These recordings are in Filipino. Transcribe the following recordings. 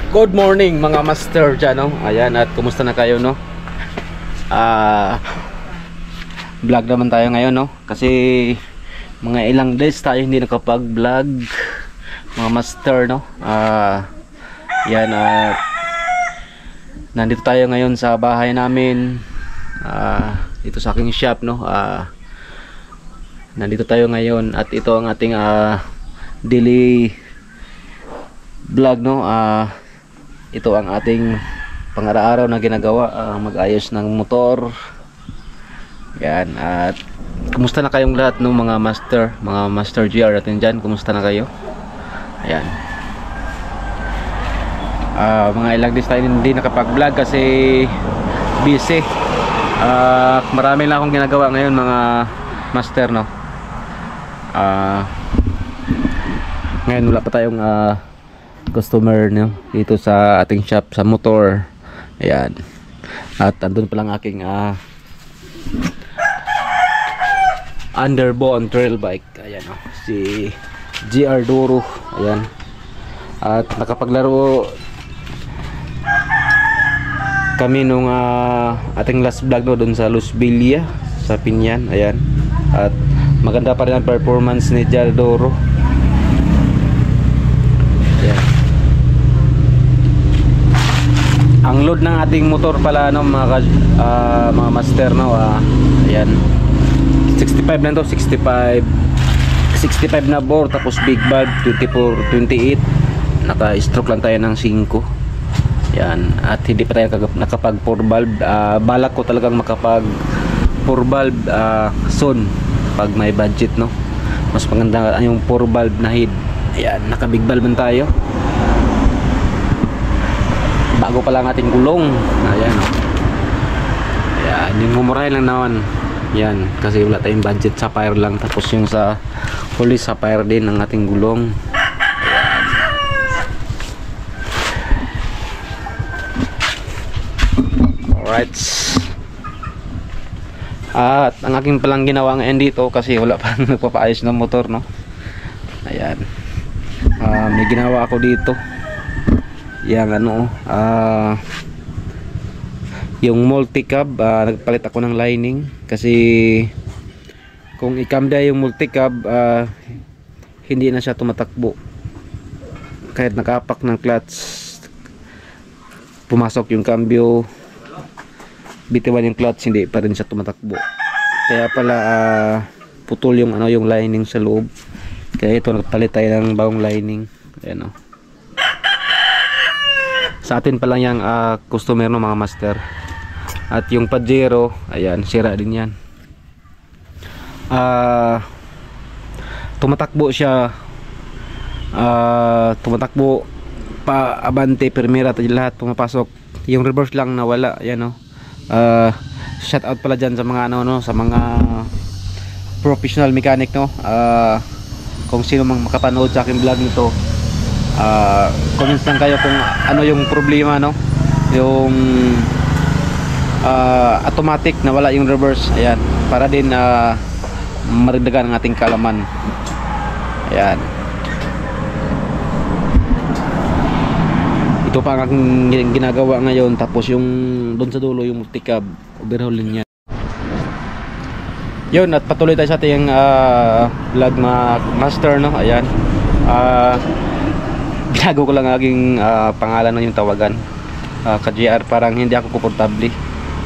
Good morning mga master dyan, no? Ayan, at kumusta na kayo, no? Vlog naman tayo ngayon, no? Kasi mga ilang days tayo hindi nakapag-vlog mga master, no? Yan, nandito tayo ngayon sa bahay namin, dito sa aking shop, no? Nandito tayo ngayon at ito ang ating daily vlog, no? Ito ang ating pang-araw-araw na ginagawa, mag-ayos ng motor. Yan, at kumusta na kayong lahat, no, mga master GR natin dyan? Kumusta na kayo? Ayan, mga ilang days tayo hindi nakapag-vlog kasi busy. Marami lang akong ginagawa ngayon mga master, no? Ngayon wala pa tayong customer, no, dito sa ating shop sa motor. Ayan, at andun pa lang aking underbone trail bike. Ayan, no, si GR Duro. Ayan, at nakapaglaro kami nung ating last vlog, no, dun sa Los Villa sa Pinyan. Ayan, at maganda pa rin ang performance ni GR Duro. Ayan, ang load ng ating motor pala, no, mga master, no, ayan, 65 na to, 65 na bore, tapos big valve 24-28, naka-stroke lang tayo ng 5. Yan, at hindi pa tayo nakapag 4 valve. Balak ko talagang makapag 4 valve soon pag may budget, no. Mas maganda yung 4 valve na head. Ayan, naka big valve man tayo. Bago pa lang ating gulong. Ayan, ayan, yung mumuray lang naman yan, kasi wala tayong budget, sapphire lang. Tapos yung sa huli, sapphire din ang ating gulong. Ayan. Alright, at ang aking palang ginawa ngayon dito, kasi wala pa nagpapaayos ng motor, no. Ayan, may ginawa ako dito. Yang yung multi-cab, nagpalit ako ng lining kasi kung i-cambia yung multi-cab, hindi na siya tumatakbo kahit nakapak ng clutch, pumasok yung cambio, bitiwan yung clutch, hindi pa rin siya tumatakbo. Kaya pala putol yung yung lining sa loob, kaya ito nagpalit tayo ng bagong lining. Ayan, sa atin pa lang yung customer, no, mga master. At yung Pajero, ayan, sira din yan. Tumatakbo siya, tumatakbo pa abante, primera, lahat pumapasok. Yung reverse lang nawala. Ayan, no. Shout out pala dyan sa mga no, sa mga professional mechanic, no. Kung sino mang makapanood sa aking vlog nito, comments lang kayo kung ano yung problema, no, yung automatic na wala yung reverse. Ayan, para din maragdagan ang ating kalaman. Ayan, ito pa ang aking ginagawa ngayon. Tapos yung doon sa dulo, yung multi-cab, overhauling niya. Yun, at patuloy tayo sa ating vlog master, no. Ayan, binago ko lang aking pangalan na yung tawagan, ka-GR, parang hindi ako komportable.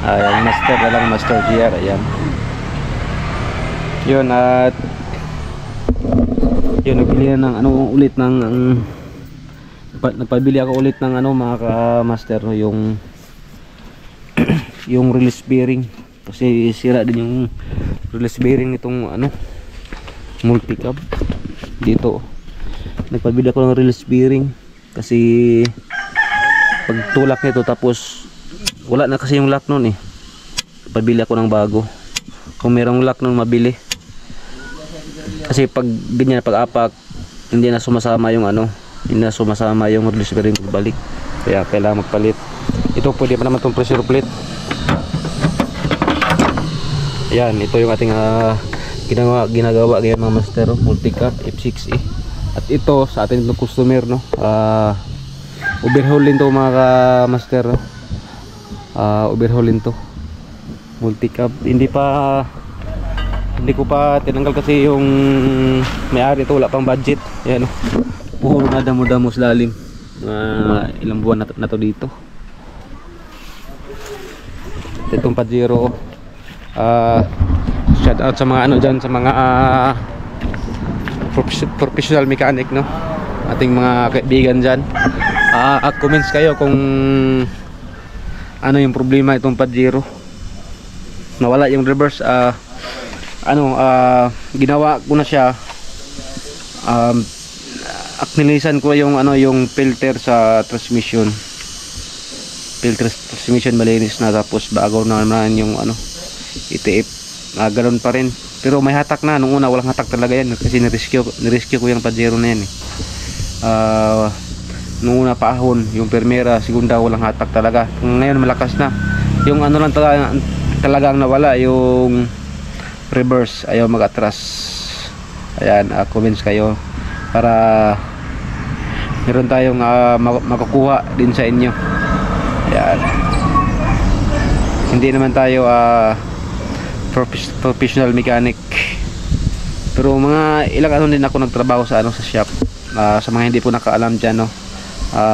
Yung master na lang, master GR. Ayan, yun, at yun, nagbili na ng ulit ng nagpabili ako ulit ng mga ka-master, no, yung yung release bearing, kasi sira din yung release bearing nitong multi-cab dito. Nagpabili ako ng release bearing kasi pag tulak nito, tapos wala na kasi yung lock nun, pabili ako ng bago. Kung merong lock nun, mabili. Kasi pag ganyan, pag apak, hindi na sumasama yung hindi na sumasama yung release bearing pagbalik. Kaya kailangan magpalit. Ito pwede pa naman itong pressure plate. Ayan, ito yung ating ginagawa ngayon, mga master, multi-cab F6E. At ito sa ating customer, no, overhaul din to mga master, no? Overhaul din to, multi-cab. Hindi ko pa tinanggal kasi yung may-ari ito, wala pang budget. Ayan, no? Puro na damo-damo sa lalim. Ilang buwan na to dito. Itong Pajero, shout out sa mga ano dyan, sa mga professional mechanic, no, ating mga kaibigan dyan. Comments kayo kung ano yung problema itong Pajero, nawala yung reverse. Ginawa ko na siya, aknilisan ko yung yung filter sa transmission. Malinis na, tapos bago na naman yung ITF. Ganoon pa rin, pero may hatak na. Nung una walang hatak talaga yan kasi nirescue ko yung Pajero na yan, nung una paahon, yung primera, segunda walang hatak talaga. Ngayon malakas na. Yung lang talagang nawala, yung reverse, ayaw mag-atras. Ayan, comments kayo para meron tayong makukuha din sa inyo. Ayan. Hindi naman tayo professional mechanic, pero mga ilang din ako nagtrabaho sa sa shop. Sa mga hindi po nakaalam dyan, no,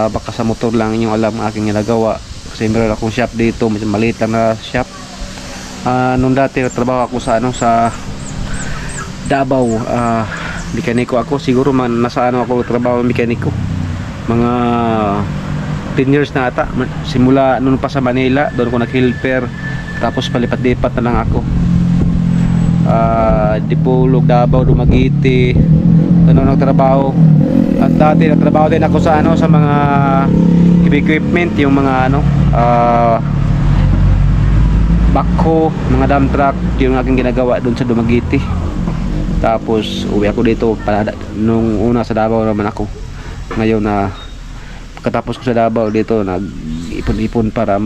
baka sa motor lang yung alam aking ginagawa, kasi meron akong shop dito, maliit lang na shop. Nung dati nagtrabaho ako sa sa Davao, mekaniko ako. Siguro nasa ako trabaho mekaniko, mga 10 years na ata, simula noon pa sa Manila. Doon ko nag-helper, tapos palipat-lipat na lang ako, Dipolog, Davao, Dumaguete, doon nagtrabaho. At dati nagtrabaho din ako sa sa mga heavy equipment, yung mga backhoe, mga dump truck, yung aking ginagawa doon sa Dumaguete. Tapos uwi ako dito nung una sa Davao naman ako. Ngayon pagkatapos ko sa Davao dito, nag-ipon-ipon para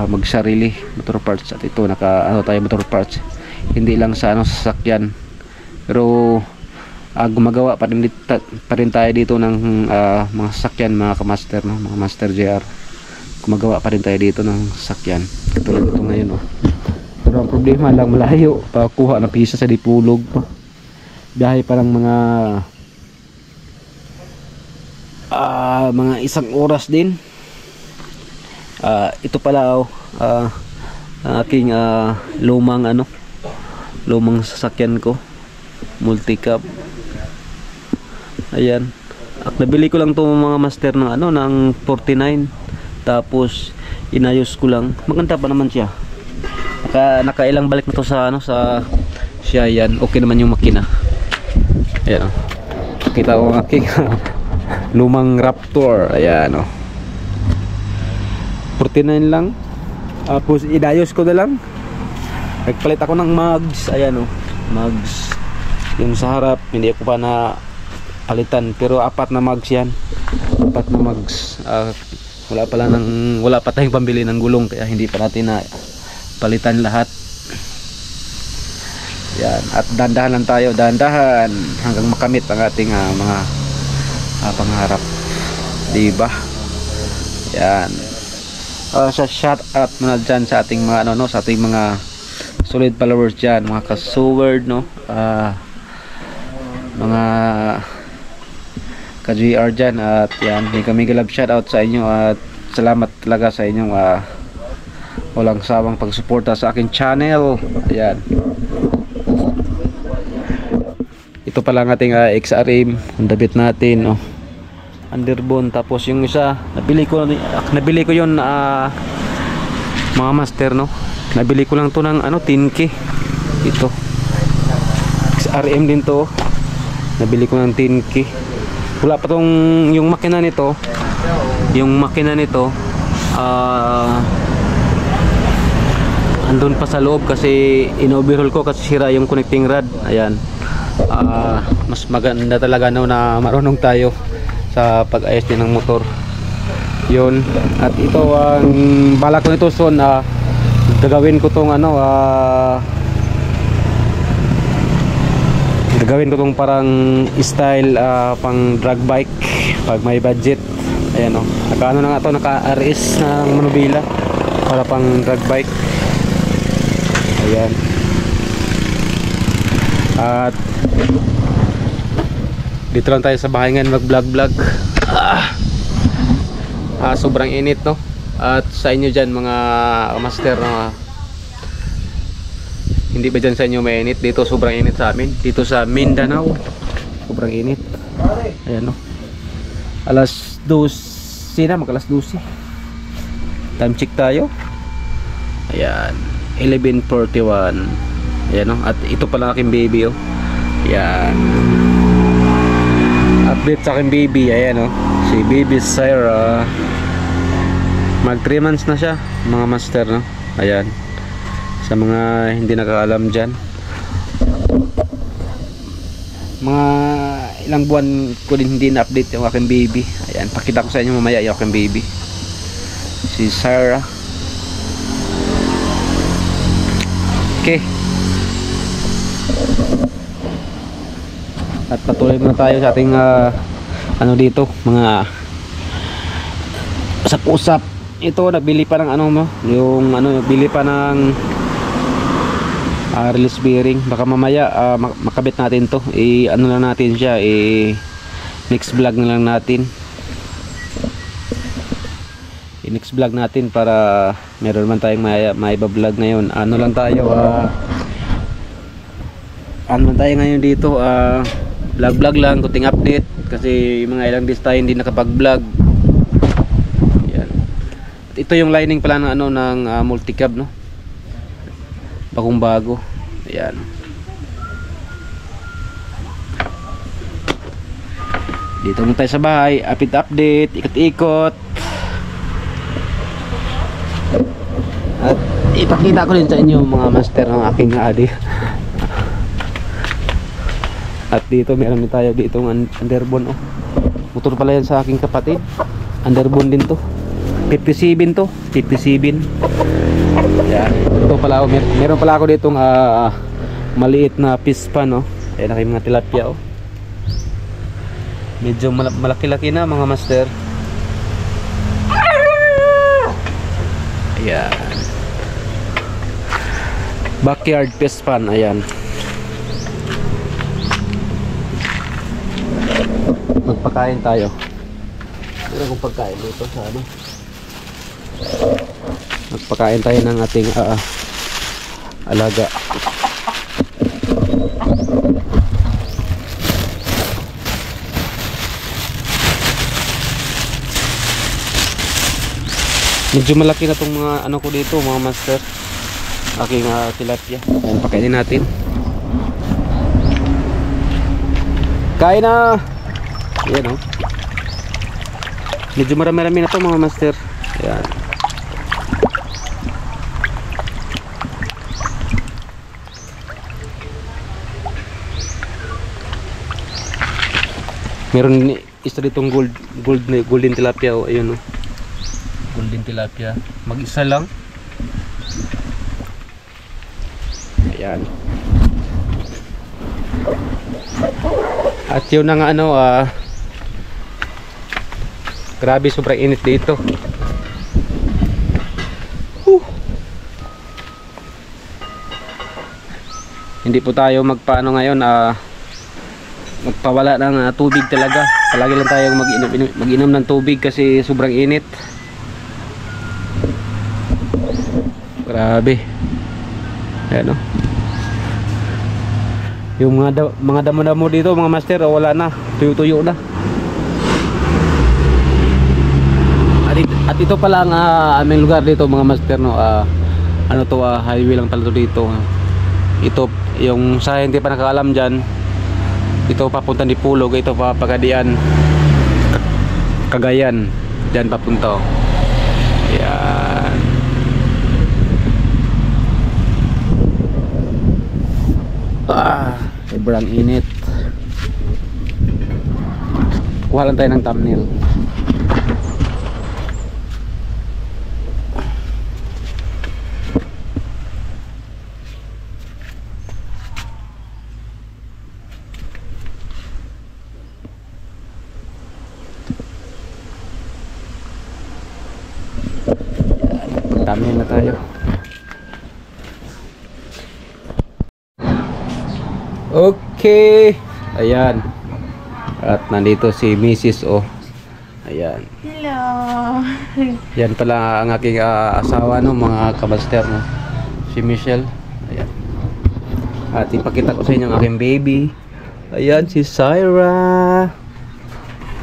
magsarili motor parts. At ito tayo motor parts, hindi lang sa sasakyan, pero gumagawa pa rin tayo dito ng mga sasakyan, mga kamaster, no, mga Master JR. Gumagawa pa rin tayo dito ng sasakyan, katulad ito ngayon, no. Pero ang problema lang, malayo pa kuha na pisa sa Dipolog pa. Biyahe pa lang mga isang oras din. Ito pala ang aking lumang sasakyan ko, multi-cab. Ayan, nabili ko lang to mga master ng 49, tapos inayos ko lang. Maganda pa naman siya. Nakailang balik na to sa siya. Yan, okay naman yung makina. Ayan, kita ko ang aking lumang Raptor. Ayan, 49 lang. Tapos inayos ko na lang. Nagpalit ako ng mugs. Ayan, mugs. Yung sa harap hindi ako pa na palitan, pero 4 na mugs yan. 4 na mugs. Wala pa tayong pambili ng gulong, kaya hindi pa natin na palitan lahat. Yan, at dahan-dahan lang tayo, dahan-dahan hanggang makamit ang ating mga pangarap, diba? Yan. Shout out muna dyan sa ating mga sa ating mga solid followers dyan, mga ka-Seward, no, mga ka-GR dyan. At yan, kami galab shout out sa inyo, at salamat talaga sa inyong walang sawang pagsuporta sa aking channel. Ayan, ito pala ang ating XRM, ang dabit natin, underbone. Tapos yung isa nabili ko yun, mga master, no, nabili ko lang to ng 10K. Ito XRM din to, nabili ko ng 10K. Wala pa tong yung makina nito andun pa sa loob kasi in-overhaul ko kasi sira yung connecting rod. Ayan, mas maganda talaga na marunong tayo sa pag-ayos din ng motor. Yun, at ito ang bala ko nito soon. Gagawin ko tong Gagawin ko tong parang style pang drag bike pag may budget. Ayan o, naka ano na nga to, naka RS ng manubila para pang drag bike. Ayan. At dito lang tayo sa bahay ngayon mag vlog. Sobrang init, no? At sa inyo dyan mga master na hindi ba dyan sa inyo may init? Dito sobrang init sa amin. Dito sa Mindanao sobrang init. Ayan, no? Alas 12 na, mag alas 12. Time check tayo. Ayan, 11:41. Ayan, no? At ito pala aking baby, oh. Ayan, update sa aking baby. Ayan, no? Si baby Sarah, mag 3 months na siya mga master, no? Ayan, sa mga hindi nakakaalam dyan, mga ilang buwan ko din hindi na-update yung aking baby. Ayan, pakita ko sa inyo mamaya yung aking baby, si Sarah. Okay, at patuloy muna tayo sa ating ano dito, mga usap-usap. Ito nabili pa ng ano mo, yung ano, bili pa ng release bearing. Baka mamaya makabit natin to, ano lang natin siya, next vlog na lang natin, next vlog natin para meron man tayong maiba-vlog ngayon. Ano lang tayo, ano man tayo ngayon dito, vlog lang, kunting update kasi mga ilang days tayo hindi nakapag-vlog. Yan. Ito yung lining pala ng ano, ng multicab, no? Bagong bago. Ayan. Dito muna tayo sa bahay, update, ikot-ikot. At ipakita ko din sa inyo mga master ng aking adi. At dito meron din tayo ditong underbone, oh. Motor pala yan sa aking kapatid. Underbone din to. 57 to, 57. Yan. Ito pala, oh, meron pala ako ditong maliit na pispa, no. Ayan, aking mga tilapia, oh. Medyo malaki-laki na mga master. Ayan. Backyard fish pan, ayan. Magpakain tayo. Meron akong pagkain dito sa ano. Magpakain tayo ng ating alaga. Medyo malaki na itong mga ano ko dito, mga master, aking tilapia. Ayan, pakainin natin. Kain na. Ayan, oh. Medyo marami-rami na ito mga master. Ayan. Meron isa ditong golden tilapia, oh. Ayun, oh. Golden tilapia. Mag-isa lang. Ayan. At yun na nga ano, grabe, sobrang init dito. Hindi po tayo magpaano ngayon, magpawala ng tubig talaga. Palagi lang tayong mag-inom ng tubig kasi sobrang init. Grabe. Ayan, oh. Yung mga damo-damo dito mga master, wala na, tuyo-tuyo na. At ito pala ang aming lugar dito mga master, no. Ano to, highway lang pala to dito. Ito yung sa hindi pa nakakalam dyan, ito papunta ni Pulog, ito pa Pagadian, Cagayan, dyan papunta, oh. Ayan. Sobrang init. Kuha lang tayo ng thumbnail. Pagdami na tayo. Okay. Ayan. At nandito si Mrs. O. Ayan. Hello. Yan pala ang aking asawa no, mga kamaster no. Si Michelle. Ayan. At ipakita ko sa inyo ang aking baby. Ayan si Syra.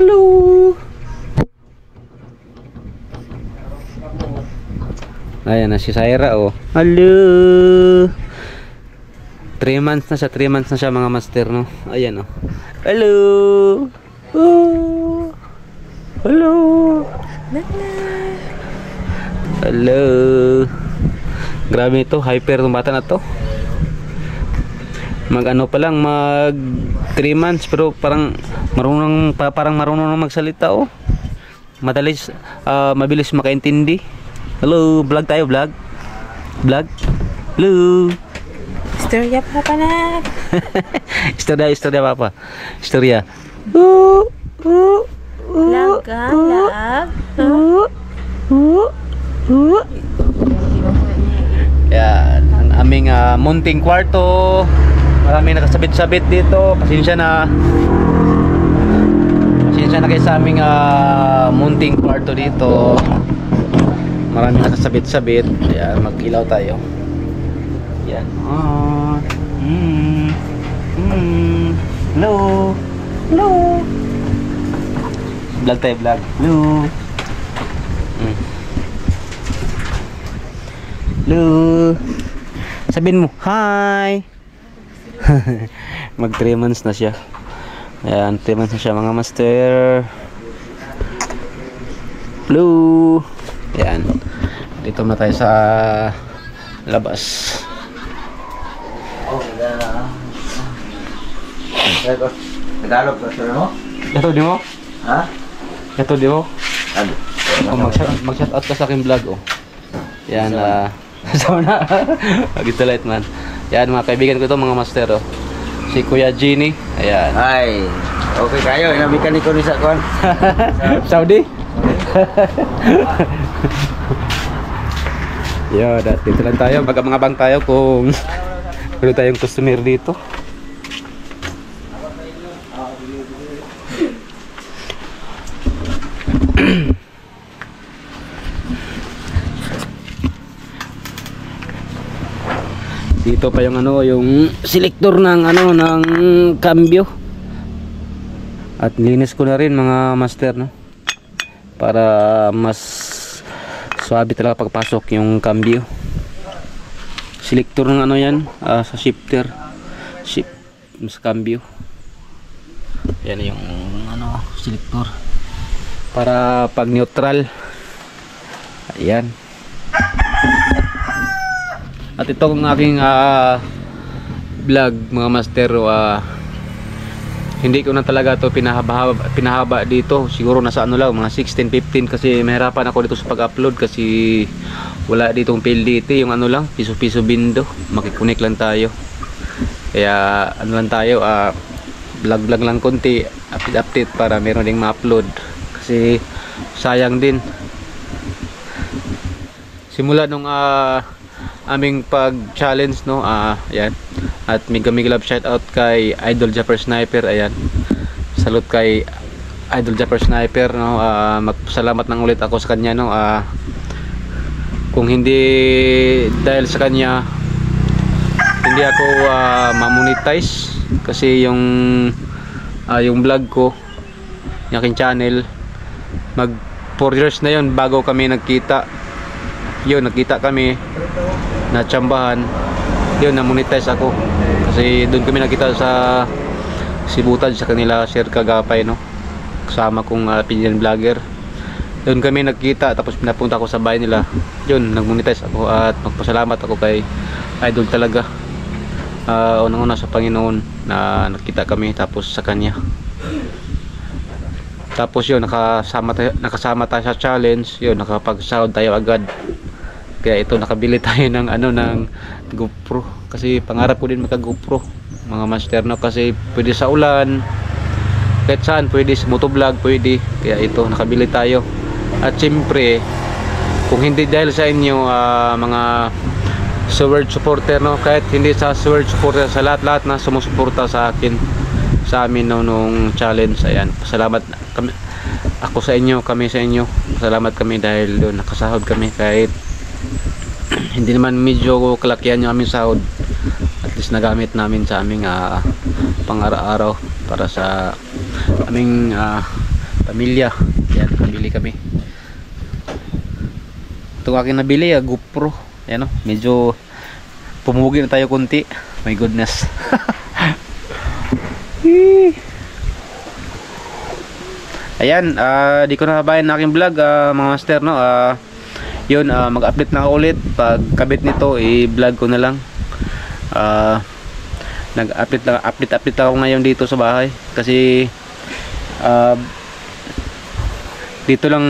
Hello. Ayan na si Syra oh. Hello. 3 months na siya, 3 months na siya mga master no. Ayan oh. Hello. Oh. Hello. Hello. Grabe ito, hyper itong bata na to. Mag ano pa lang, mag 3 months pero parang marunong na magsalita oh. Madalis, mabilis makaintindi. Hello, vlog tayo, vlog. Vlog. Hello. Istorya papa na. Istorya papa. Istorya. Lag ka, lag. Yan, ang aming munting kwarto. Marami nakasabit-sabit dito. Pasensya na kayo sa aming munting kwarto dito. Marami nakasabit-sabit. Ayan, mag-ilaw tayo. Yan. Hello. Hello. Vlog tayo, vlog. Hello. Hello. Sabihin mo, hi. Mag 3 months na siya. Ayan, 3 months na siya mga master. Hello. Ayan. Dito na tayo sa labas. Tagalog ka mo? Ito di mo? Ha? Ito di mo? Ano? Mag-shout out ka sa aking vlog oh. Yan sama na. Gito light man. Yan mga kaibigan ko ito mga master oh. Si Kuya Genie. Ayan. Ay, okay kayo. Inabikan ni ko ni sa kon. Saudi? Yo, dito lang tayo. Mag-abang tayo kung ano tayong customer dito. Dito pa yung ano, yung selector ng ano ng cambio. At linis ko na rin mga master no. Para mas suabe talaga pagpasok yung cambio. Selector ng ano yan, sa shifter. Shift sa cambio. Yan yung ano, selector. Para pag neutral. Ayan. At ito ang aking vlog mga master. Hindi ko na talaga to pinahaba dito. Siguro nasa ano lang mga 16-15 kasi mahirapan ako dito sa pag-upload kasi wala ditong PLDT, yung ano lang piso-piso bindo. Makikunik lang tayo. Kaya ano lang tayo, vlog lang konti, update para meron ding ma-upload kasi sayang din. Simula nung aming pag-challenge no, ayan. At mega love shout out kay Idol Japper Sniper, ayan. Salute kay Idol Japper Sniper no, magpasalamat nang ulit ako sa kanya no. Kung hindi dahil sa kanya hindi ako ma-monetize kasi yung vlog ko, yung aking channel, mag 4 years na yon bago kami nagkita. Yun, nakita kami, natsambahan, yun, na-monetize ako kasi doon kami nakita sa Sibutan sa kanila Sir Kagapay no, kasama kong opinion vlogger. Doon kami nagkita tapos pinapunta ako sa bahay nila, yun, nag-monetize ako at magpasalamat ako kay Idol talaga. Unang-una sa Panginoon na nakita kami, tapos sa kanya. Tapos yun, nakasama tayo sa challenge, yun, nakapag-sound tayo agad. Kaya ito, nakabili tayo ng ano, ng GoPro kasi pangarap ko din magka-GoPro mga master no, kasi pwede sa ulan, kahit saan pwede, sa motovlog pwede. Kaya ito, nakabili tayo. At syempre Kung hindi dahil sa inyo mga Sword supporter, no, kahit hindi sa Sword supporter, sa lahat-lahat na sumusuporta sa akin, sa amin, no, nung challenge, ayan, salamat kami, ako sa inyo, kami sa inyo, salamat kami dahil doon nakasahod kami kahit hindi naman medyo kalakihan yung aming sahod, at least nagamit namin sa aming pang-araw-araw para sa aming pamilya. Yan, nabili kami. Itong aking nabili, GoPro. Yan, no? Medyo pumugi na tayo kunti. My goodness. Ayan, di ko nakabayan na aking vlog, mga master, no. Yun, mag-update na ako ulit. Pag kabit nito, i-vlog ko na lang. Nag-update ako ngayon dito sa bahay kasi dito lang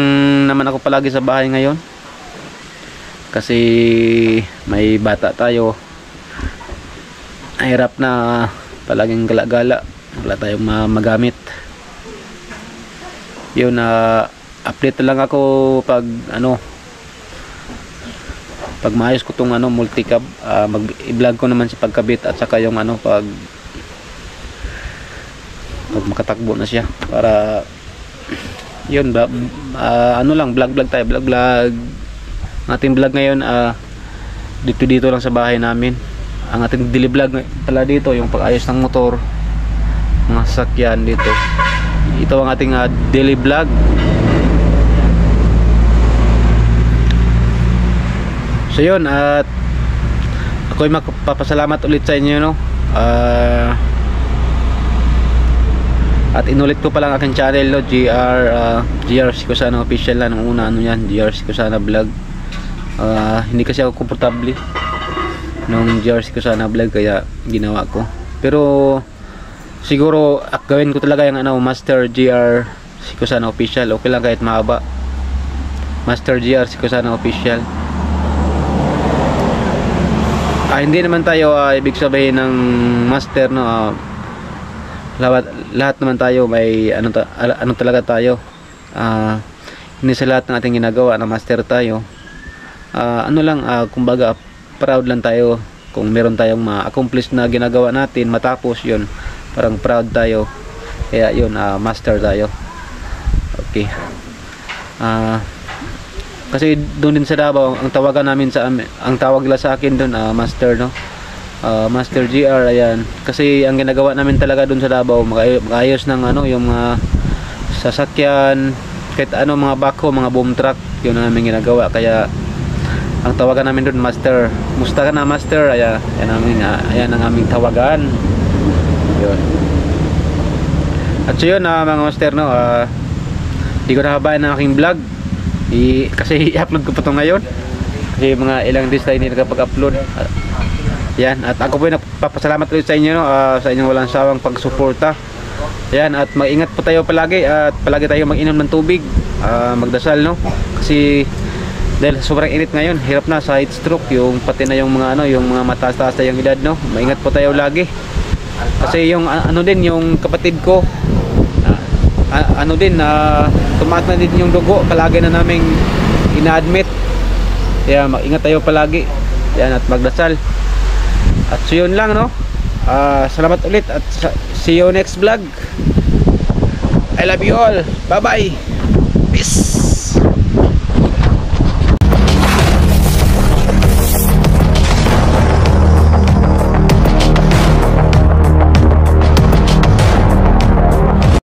naman ako palagi sa bahay ngayon kasi may bata tayo, hirap na palaging gala-gala, wala tayong magamit. Yun, update lang ako pag pag maayos ko tong multicab, mag-i-vlog ko naman si pagkabit at saka yung pag makatakbo na siya para yun ba, vlog tayo, vlog ating vlog ngayon, dito lang sa bahay namin. Ang ating daily vlog pala dito yung pag-ayos ng motor, mga sasakyan dito. Ito ang ating daily vlog. So yun, at ako'y magpapasalamat ulit sa inyo, no. At inulit ko pa lang aking channel, no, GR Sikosana Official lang. Nung una yan, GR Sikosana Vlog. Hindi kasi ako komportable nung GR Sikosana Vlog, kaya ginawa ko. Pero siguro gawin ko talaga yung Master GR Sikosana Official. Okay lang kahit mahaba, Master GR Sikosana Official. Hindi naman tayo ibig sabihin ng master, no. Lahat naman tayo may ano talaga tayo, hindi sa lahat ng ating ginagawa na master tayo. Kumbaga proud lang tayo kung meron tayong ma-accomplish na ginagawa natin, matapos yun parang proud tayo, kaya yun, master tayo. Okay, kasi doon din sa Davao ang tawagan namin ang tawag nila sa akin doon, master, no. Master GR, ayan, kasi ang ginagawa namin talaga doon sa Davao, mag-ayos ng yung mga sasakyan, kahit mga backhoe, mga boom truck, yun ang namin ginagawa, kaya ang tawagan namin doon, master. Musta ka na, master? Ayan ang aming tawagan. Yun. At so yun, mga master, no, di ko nakabayan ng aking vlog, kasi i-upload ko pa ito ngayon kasi mga ilang days tayo hindi nakapag-upload. Yan, at ako po nagpapasalamat ulit sa inyo, no, sa inyong walang sawang pagsuporta. Yan, at mag-ingat po tayo palagi, at palagi tayo mag-inom ng tubig, magdasal, no, kasi dahil sobrang init ngayon, hirap na sa heat stroke, yung pati na yung mga yung mga mataas-taas na yung edad, no. Maingat po tayo lagi kasi yung din yung kapatid ko, tumaas na din yung dugo, palagi na naming ina-admit. Kaya mag-ingat tayo palagi. Yan, at magdasal. At so yun lang, no. Salamat ulit at see you next vlog. I love you all. Bye bye. Peace.